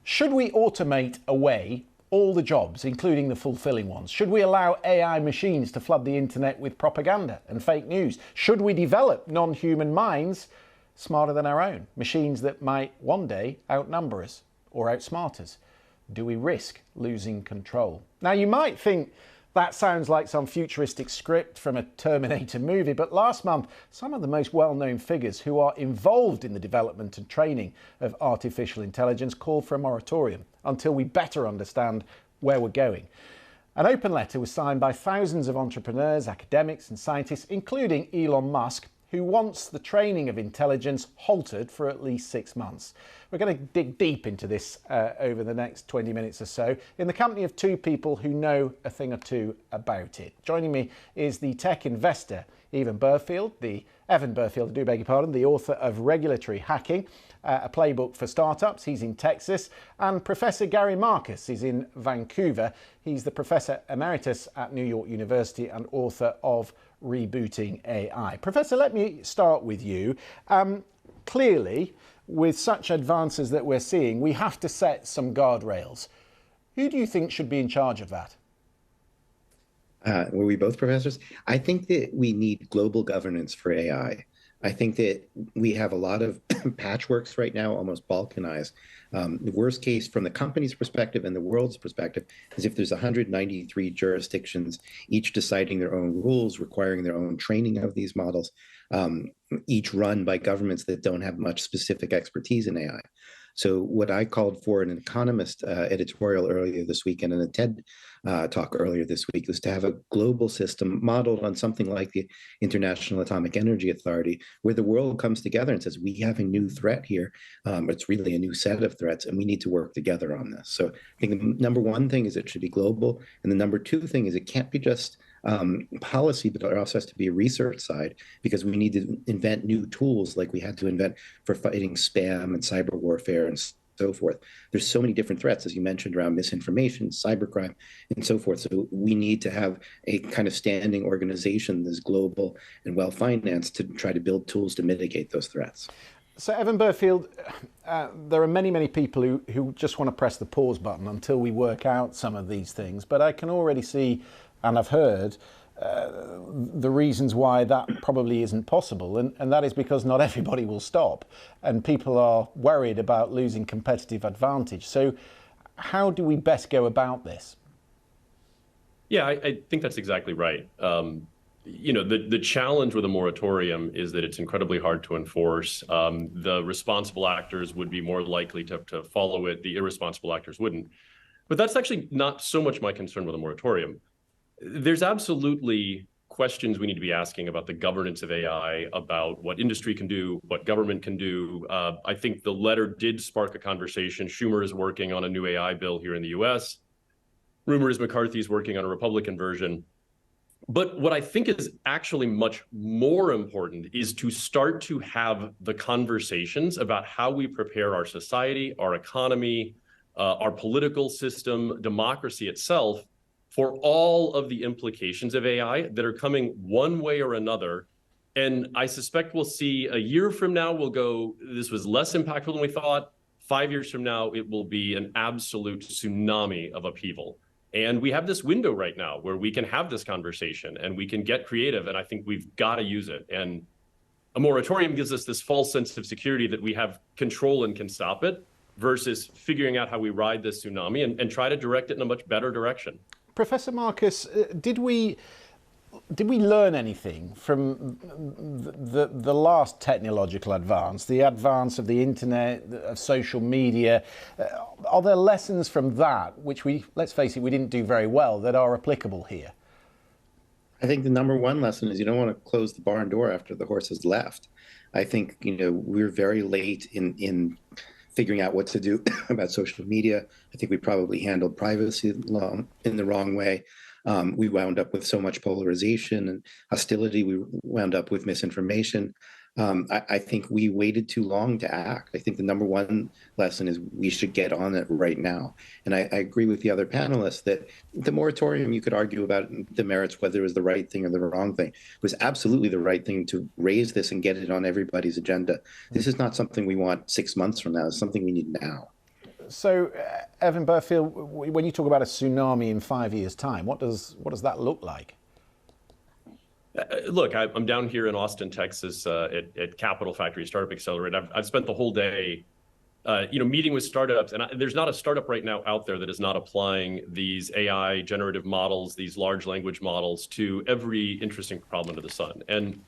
Should we automate away all the jobs, including the fulfilling ones? Should we allow AI machines to flood the internet with propaganda and fake news? Should we develop non-human minds smarter than our own, machines that might one day outnumber us or outsmart us? Do we risk losing control? Now, you might think that sounds like some futuristic script from a Terminator movie, but last month, some of the most well-known figures who are involved in the development and training of artificial intelligence called for a moratorium until we better understand where we're going. An open letter was signed by thousands of entrepreneurs, academics and scientists, including Elon Musk, who wants the training of intelligence halted for at least 6 months. We're going to dig deep into this over the next 20 minutes or so in the company of two people who know a thing or two about it. Joining me is the tech investor, Evan Burfield, the author of Regulatory Hacking, a playbook for startups. He's in Texas. And Professor Gary Marcus is in Vancouver. He's the Professor Emeritus at New York University and author of Rebooting AI. Professor, let me start with you. Clearly, with such advances that we're seeing, we have to set some guardrails. Who do you think should be in charge of that? Were we both professors? I think that we need global governance for AI. I think that we have a lot of patchworks right now, almost balkanized. The worst case from the company's perspective and the world's perspective is if there's 193 jurisdictions, each deciding their own rules, requiring their own training of these models, each run by governments that don't have much specific expertise in AI. So what I called for in an Economist editorial earlier this week and in a TED talk earlier this week was to have a global system modeled on something like the International Atomic Energy Authority, where the world comes together and says, we have a new threat here. It's really a new set of threats, and we need to work together on this. So I think the number one thing is it should be global. And the number two thing is it can't be just policy, but there also has to be a research side, because we need to invent new tools like we had to invent for fighting spam and cyber warfare and so forth. There's so many different threats, as you mentioned, around misinformation, cybercrime, and so forth. So we need to have a kind of standing organization that's global and well-financed to try to build tools to mitigate those threats. So, Evan Burfield, there are many people who just want to press the pause button until we work out some of these things. But I can already see, and I've heard, the reasons why that probably isn't possible. And that is because not everybody will stop. And people are worried about losing competitive advantage. So how do we best go about this? Yeah, I think that's exactly right. You know, the challenge with a moratorium is that it's incredibly hard to enforce. The responsible actors would be more likely to follow it. The irresponsible actors wouldn't. But that's actually not so much my concern with a moratorium. There's absolutely questions we need to be asking about the governance of AI, about what industry can do, what government can do. I think the letter did spark a conversation. Schumer is working on a new AI bill here in the US. Rumor is McCarthy is working on a Republican version. But what I think is actually much more important is to start to have the conversations about how we prepare our society, our economy, our political system, democracy itself, for all of the implications of AI that are coming one way or another. And I suspect we'll see a year from now, we'll go, this was less impactful than we thought. 5 years from now, it will be an absolute tsunami of upheaval. And we have this window right now where we can have this conversation and we can get creative. And I think we've got to use it. And a moratorium gives us this false sense of security that we have control and can stop it, versus figuring out how we ride this tsunami and try to direct it in a much better direction. Professor Marcus, did we learn anything from the last technological advance, the advance of the internet, of social media? Are there lessons from that which let's face it, we didn't do very well, that are applicable here? I think the number one lesson is you don't want to close the barn door after the horse has left. I think, you know, we're very late in figuring out what to do about social media. I think we probably handled privacy law in the wrong way. We wound up with so much polarization and hostility. We wound up with misinformation. I think we waited too long to act. I think the number one lesson is we should get on it right now. And I agree with the other panelists that the moratorium, you could argue about the merits, whether it was the right thing or the wrong thing. It was absolutely the right thing to raise this and get it on everybody's agenda. This is not something we want 6 months from now. It's something we need now. So, Evan Burfield, when you talk about a tsunami in 5 years' time, what does that look like? Look, I'm down here in Austin, Texas, at Capital Factory Startup Accelerator. I've spent the whole day, meeting with startups, and there's not a startup right now out there that is not applying these AI generative models, these large language models, to every interesting problem under the sun. And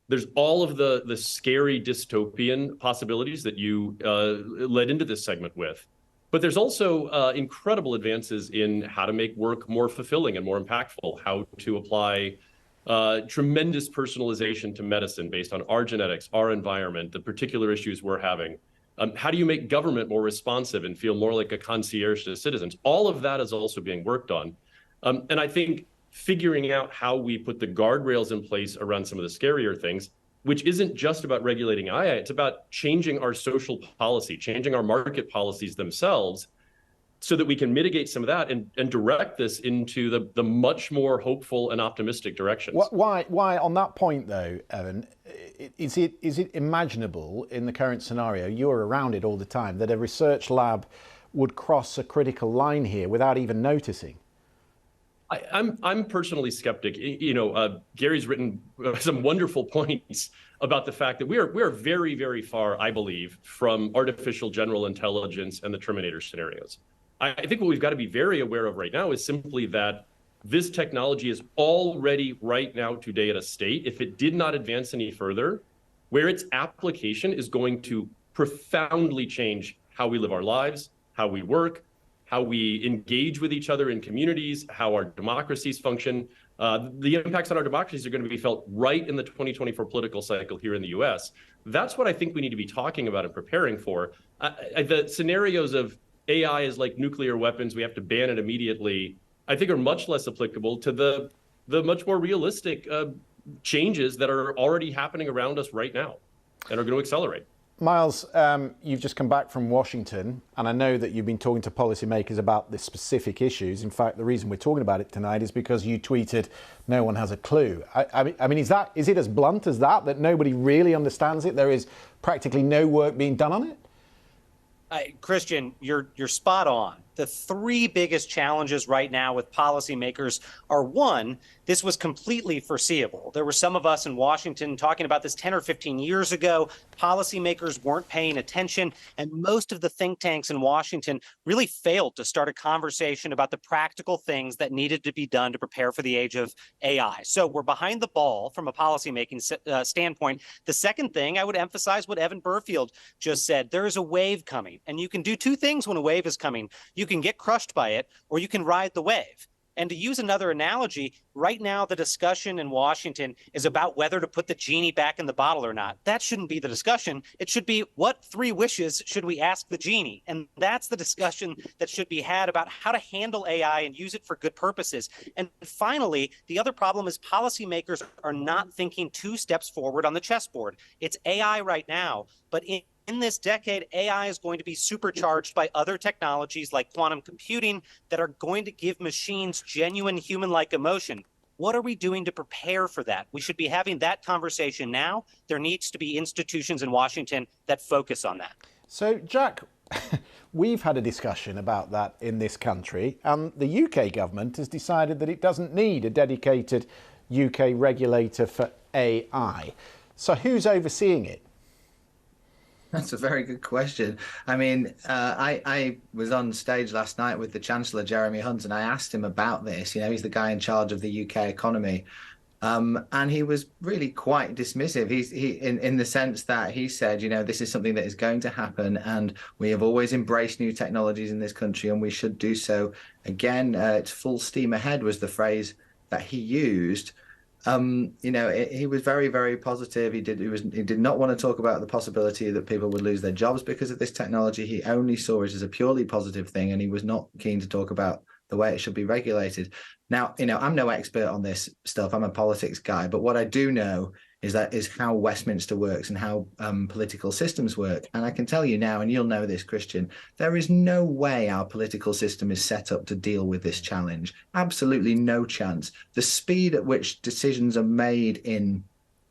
there's all of the scary dystopian possibilities that you led into this segment with. But there's also incredible advances in how to make work more fulfilling and more impactful, how to apply tremendous personalization to medicine based on our genetics, our environment, the particular issues we're having. How do you make government more responsive and feel more like a concierge to citizens? All of that is also being worked on. And I think figuring out how we put the guardrails in place around some of the scarier things, which isn't just about regulating AI, it's about changing our social policy, changing our market policies themselves, so that we can mitigate some of that and direct this into the much more hopeful and optimistic directions. Why on that point though, Evan, is it imaginable in the current scenario, you're around it all the time, that a research lab would cross a critical line here without even noticing? I'm personally skeptic. Gary's written some wonderful points about the fact that we are very, very far, I believe, from artificial general intelligence and the Terminator scenarios. I think what we've got to be very aware of right now is simply that this technology is already right now today at a state, if it did not advance any further, where its application is going to profoundly change how we live our lives, how we work, how we engage with each other in communities, how our democracies function. The impacts on our democracies are going to be felt right in the 2024 political cycle here in the US. That's what I think we need to be talking about and preparing for. The scenarios of AI is like nuclear weapons, we have to ban it immediately, I think are much less applicable to the much more realistic changes that are already happening around us right now and are going to accelerate. Miles, you've just come back from Washington, and I know that you've been talking to policymakers about the specific issues. In fact, the reason we're talking about it tonight is because you tweeted, "No one has a clue." I mean, is it as blunt as that nobody really understands it? There is practically no work being done on it? Christian, you're spot on. The three biggest challenges right now with policymakers are, one, this was completely foreseeable. There were some of us in Washington talking about this 10 or 15 years ago. Policymakers weren't paying attention, and most of the think tanks in Washington really failed to start a conversation about the practical things that needed to be done to prepare for the age of AI. So we're behind the ball from a policymaking standpoint. The second thing, I would emphasize what Evan Burfield just said. There is a wave coming, and you can do two things when a wave is coming. You can get crushed by it, or you can ride the wave. And to use another analogy, right now the discussion in Washington is about whether to put the genie back in the bottle or not. That shouldn't be the discussion. It should be, what three wishes should we ask the genie? And that's the discussion that should be had about how to handle AI and use it for good purposes. And finally, the other problem is policymakers are not thinking 2 steps forward on the chessboard. It's AI right now, but in this decade, AI is going to be supercharged by other technologies like quantum computing that are going to give machines genuine human-like emotion. What are we doing to prepare for that? We should be having that conversation now. There needs to be institutions in Washington that focus on that. So, Jack, we've had a discussion about that in this country, and the UK government has decided that it doesn't need a dedicated UK regulator for AI. So who's overseeing it? That's a very good question. I mean, I was on stage last night with the Chancellor, Jeremy Hunt, and I asked him about this. You know, he's the guy in charge of the UK economy. And he was really quite dismissive. In the sense that he said, you know, this is something that is going to happen, and we have always embraced new technologies in this country, and we should do so again. It's full steam ahead was the phrase that he used. You know, he was very, very positive. He did not want to talk about the possibility that people would lose their jobs because of this technology. He only saw it as a purely positive thing, and he was not keen to talk about the way it should be regulated. Now, you know, I'm no expert on this stuff. I'm a politics guy, but what I do know is how Westminster works and how political systems work. And I can tell you now, and you'll know this, Christian, there is no way our political system is set up to deal with this challenge. Absolutely no chance. The speed at which decisions are made in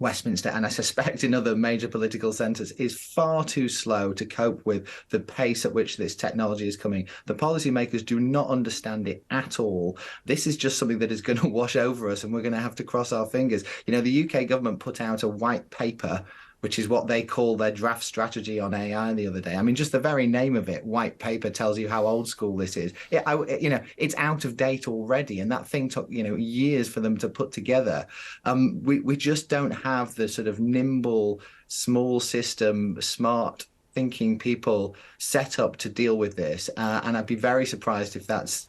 Westminster, and I suspect in other major political centres, is far too slow to cope with the pace at which this technology is coming. The policymakers do not understand it at all. This is just something that is going to wash over us, and we're going to have to cross our fingers. You know, the UK government put out a white paper, which is what they call their draft strategy on AI the other day. I mean, just the very name of it, white paper, tells you how old school this is. It's out of date already, and that thing took, years for them to put together. We just don't have the sort of nimble, small system, smart thinking people set up to deal with this. And I'd be very surprised if that's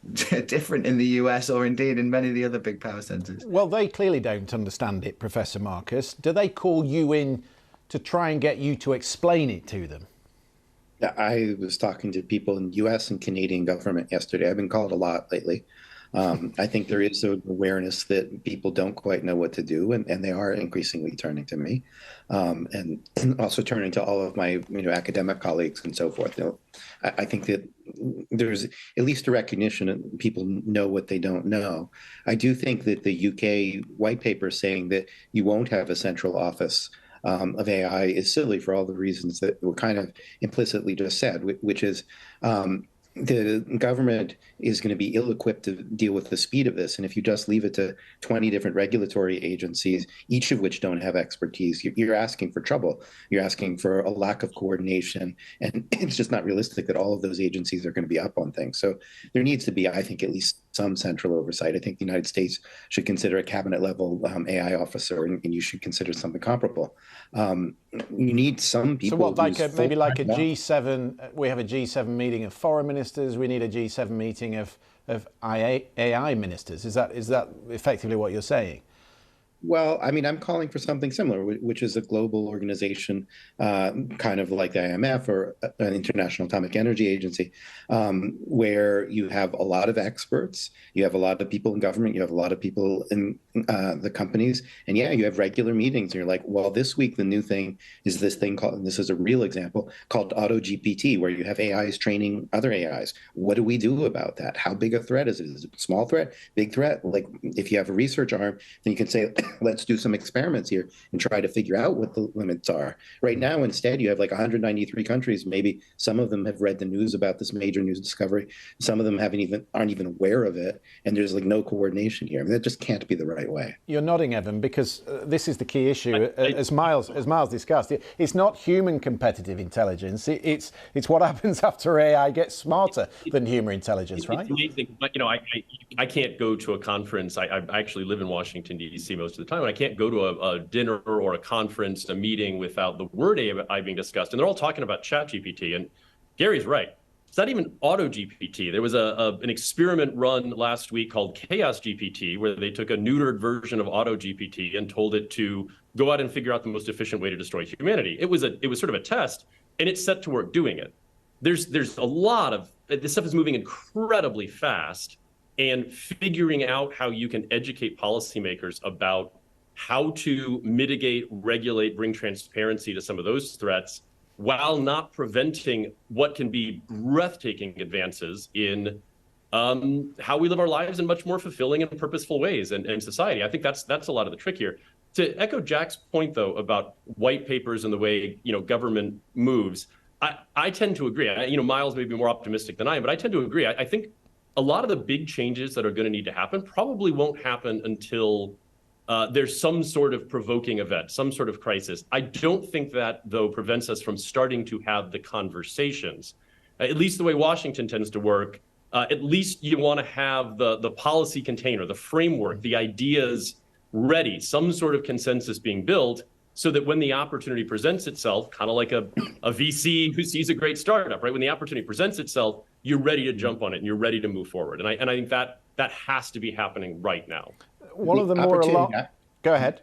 different in the US or indeed in many of the other big power centers. Well, they clearly don't understand it, Professor Marcus. Do they call you in to try and get you to explain it to them? I was talking to people in US and Canadian government yesterday. I've been called a lot lately. I think there is an awareness that people don't quite know what to do, and they are increasingly turning to me, and also turning to all of my academic colleagues and so forth. I think that there's at least a recognition that people know what they don't know. I do think that the UK white paper saying that you won't have a central office of AI is silly for all the reasons that were kind of implicitly just said, which is the government is going to be ill-equipped to deal with the speed of this. And if you just leave it to 20 different regulatory agencies, each of which don't have expertise, you're asking for trouble. You're asking for a lack of coordination. And it's just not realistic that all of those agencies are going to be up on things. So there needs to be, I think, at least some central oversight. I think the United States should consider a cabinet-level AI officer, and you should consider something comparable. You need some people. So what, maybe like a G7, we have a G7 meeting of foreign ministers, we need a G7 meeting of AI ministers. Is that effectively what you're saying? Well, I mean, I'm calling for something similar, which is a global organization, kind of like the IMF or an International Atomic Energy Agency, where you have a lot of experts, you have a lot of people in government, you have a lot of people in the companies, and yeah, you have regular meetings. And you're like, well, this week the new thing is this thing called, and this is a real example, called Auto GPT, where you have AIs training other AIs. What do we do about that? How big a threat is it? Is it a small threat, big threat? Like, if you have a research arm, then you can say, let's do some experiments here and try to figure out what the limits are. Right now, instead, you have like 193 countries. Maybe some of them have read the news about this major news discovery. Some of them aren't even aware of it. And there's like no coordination here. I mean, that just can't be the right way. You're nodding, Evan, because this is the key issue. As Miles discussed, it's not human competitive intelligence. It's what happens after AI gets smarter than human intelligence, right? It's amazing. But, I can't go to a conference. I actually live in Washington, D.C. most of the time, and I can't go to a dinner or a conference, a meeting without the word AI being discussed. And they're all talking about ChatGPT. And Gary's right. It's not even auto GPT. There was an experiment run last week called Chaos GPT, where they took a neutered version of auto GPT and told it to go out and figure out the most efficient way to destroy humanity. It was sort of a test, and it's set to work doing it. There's a lot of this stuff is moving incredibly fast, and figuring out how you can educate policymakers about how to mitigate, regulate, bring transparency to some of those threats, while not preventing what can be breathtaking advances in how we live our lives in much more fulfilling and purposeful ways and society. I think that's a lot of the trick here. To echo Jack's point, though, about white papers and the way government moves, I tend to agree. Miles may be more optimistic than I am, but I tend to agree. I think a lot of the big changes that are going to need to happen probably won't happen until there's some sort of provoking event, some sort of crisis. I don't think that, though, prevents us from starting to have the conversations. At least the way Washington tends to work, at least you want to have the policy container, the framework, the ideas ready, some sort of consensus being built, so that when the opportunity presents itself, kind of like a VC who sees a great startup, right? When the opportunity presents itself, you're ready to jump on it and you're ready to move forward. And I think that has to be happening right now. One of the more go ahead.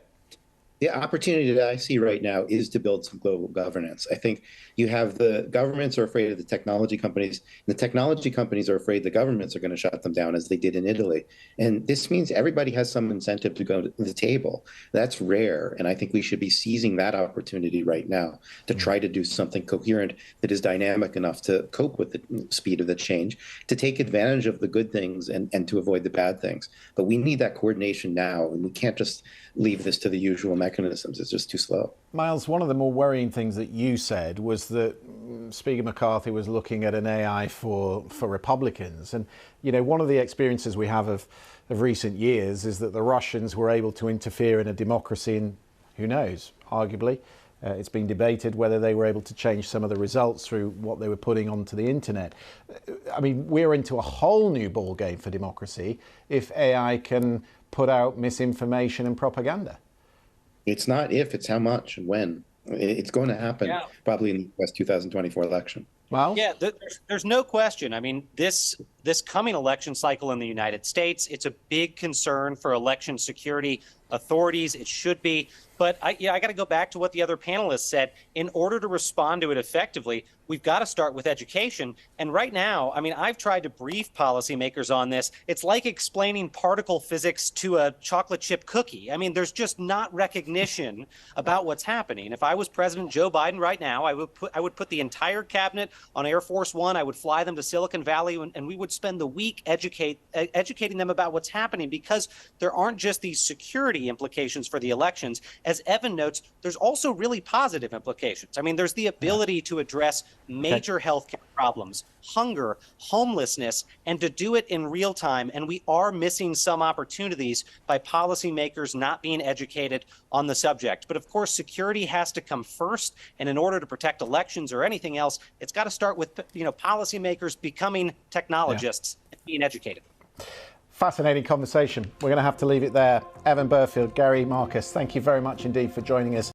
The opportunity that I see right now is to build some global governance. I think you have the governments are afraid of the technology companies. And the technology companies are afraid the governments are going to shut them down, as they did in Italy. And this means everybody has some incentive to go to the table. That's rare. And I think we should be seizing that opportunity right now to try to do something coherent that is dynamic enough to cope with the speed of the change, to take advantage of the good things and to avoid the bad things. But we need that coordination now. And we can't just leave this to the usual mechanism mechanisms is just too slow. Miles, one of the more worrying things that you said was that Speaker McCarthy was looking at an AI for Republicans. And, you know, one of the experiences we have of recent years is that the Russians were able to interfere in a democracy, and who knows, arguably, it's been debated whether they were able to change some of the results through what they were putting onto the internet. I mean, we're into a whole new ballgame for democracy if AI can put out misinformation and propaganda. It's not if, it's how much and when. It's going to happen probably in the US 2024 election. Well, yeah, there's no question. I mean, this coming election cycle in the United States, it's a big concern for election security authorities. It should be. But I got to go back to what the other panelists said. In order to respond to it effectively, we've got to start with education. And right now, I mean, I've tried to brief policymakers on this. It's like explaining particle physics to a chocolate chip cookie. I mean, there's just not recognition about what's happening. If I was President Joe Biden right now, I would put the entire cabinet on Air Force One. I would fly them to Silicon Valley, and we would spend the week educating them about what's happening, because there aren't just these security implications for the elections. As Evan notes, there's also really positive implications. I mean, there's the ability to address major healthcare problems, hunger, homelessness, and to do it in real time. And we are missing some opportunities by policymakers not being educated on the subject. But of course, security has to come first. And in order to protect elections or anything else, it's got to start with, policymakers becoming technologists and being educated. Fascinating conversation. We're going to have to leave it there. Evan Burfield, Gary Marcus, thank you very much indeed for joining us.